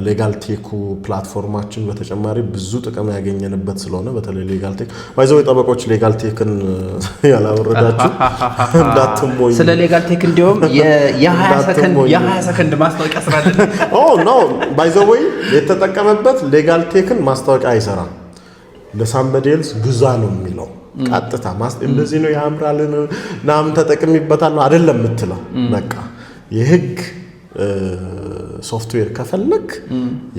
ሌጋል ቴክ ፕላትፎርማችን በተጨማሪ ብዙ ጥቅም ያገኘንበት ስለሆነ በተለይ ሌጋል ቴክ ባይዘው ጠበቆች ሌጋል ቴክን ያላወረዳችሁ እንዳትሞኝ ስለ ሌጋል ቴክ እንዲያውም የ20 ሰከንድ ማስታወቂያ ስራ አይደል ኖ ባይዘው የተጠቀመበት ሌጋል ቴክን ማስታወቂያ አይሰራም ለሳምበዴልስ ግዛ ነው የሚለው ቀጥታ እንደዚህ ነው ያምራልን ናም ተጠቅሚበታል ነው አይደለም የምትለው በቃ የህግ ሶፍትዌር ከፈለክ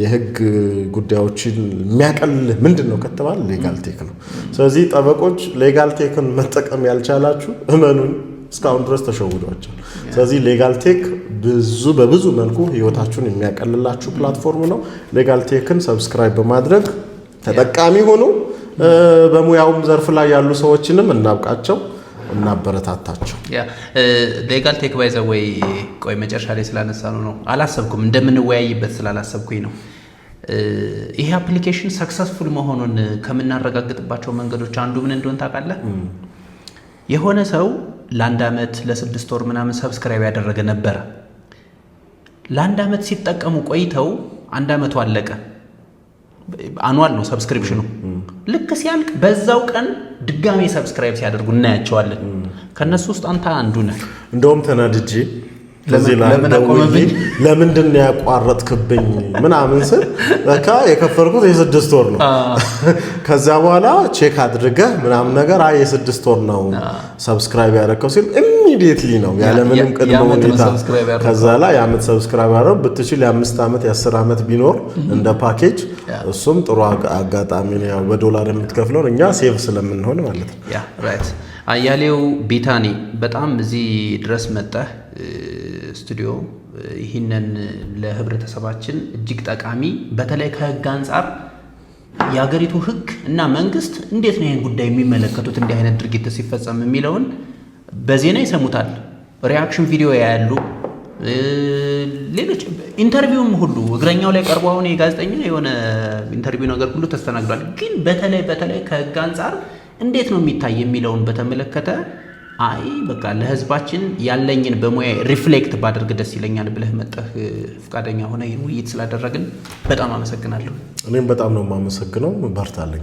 የህግ ጉዳዮችን የሚያቀል ምንድነው ከተባለ ሌጋል ቴክ ነው ስለዚህ ጠበቆች ሌጋል ቴክን መጠቀም ያልቻላችሁ እመኑን እስካሁን ድረስ ተሸውዷቸው ስለዚህ ሌጋል ቴክ በብዙ መልኩ ህይወታችሁን የሚያቀልላችሁ ፕላትፎርም ነው ሌጋል ቴክን ሰብስክራይብ በማድረግ ተጠቃሚ ሆኖ በሙያውም ዘርፍ ላይ ያሉ ሰዎችንም እናብቃቸው እናበረታታቸው ሌጋል ቴክ ባይ ዘ ወይ ቆይ መጨረሻ ላይ ስላነሳነው ነው አላሰብኩም እንደምንወያይበት ስላላሰብኩኝ ነው ይሄ አፕሊኬሽን ሰክሰስፉል መሆኑን ከምናረጋግጥባቸው መንገዶች አንዱ ምን እንደሆነ ታውቃለህ የሆነ ሰው ለአንድ አመት ለ6 ወር ምናምን ሰብስክራይብ ያደረገ ነበር ለአንድ አመት ሲጠቀሙ ቆይተው አንድ አመቱ አለቀ አኑዋል ነው ሰብስክሪፕሽኑ ልክ ሲያልቅ በዛው ቀን ድጋሜ ሰብስክራይብ ሲያደርጉ እናያቸዋለን ከነሱ ውስጥ አንተ አንዱ ነህ እንደውም ተናድጄ ለምንድን ነው ያቋረጥክብኝ ምናምን ስል በቃ የከፈልኩት የ6 ወር ነው ከዛ በኋላ ቼክ አድርገህ ምናምን ነገር የ6 ወር ነው ሰብስክራይብ ያደረከው ሲል ኢሚዲየትሊ ነው ያለ ምንም ቅድመ ሁኔታ ከዛ ላይ የአመት ሰብስክራይብ ያደረው ብትችል የ5 አመት የ10 አመት ቢኖር እንደ ፓኬጅ እሱም ጥሩ አጋጣሚ ነው በዶላር የምትከፍለው እኛ ሴቭ ስለምንሆን ማለት ነው ያ ራይት አያሌው ቢታኒ በጣም እዚህ ድረስ መጣህ ስቱዲዮ ይህንን ለህብረተሰባችን እጅግ ጠቃሚ በተለይ ከህግ አንፃር የሀገሪቱ ህግ እና መንግስት እንዴት ነው ይሄን ጉዳይ የሚመለከቱት እንዲህ አይነት ድርጊት ሲፈጸም የሚለውን በዜና ይሰሙታል ሪአክሽን ቪዲዮ ያያሉ ሌሎች ኢንተርቪውም ሁሉ እግረኛው ላይ ቀርቦ አሁን የጋዜጠኛ የሆነ ኢንተርቪው ነገር ሁሉ ተስተናግዷል ግን በተለይ ከህግ አንፃር እንዴት ነው የሚታይ የሚለውን በተመለከተ አይ በቃ ለህዝባችን ያለኝን በሙያ ሪፍሌክት ባደርግ ደስ ይለኛል ብለህ መጣህ ፍቃደኛ ሆነ ይህን ውይይት ስላደረግን በጣም አመሰግናለሁ እኔም በጣም ነው የማመሰግነው በርታለኝ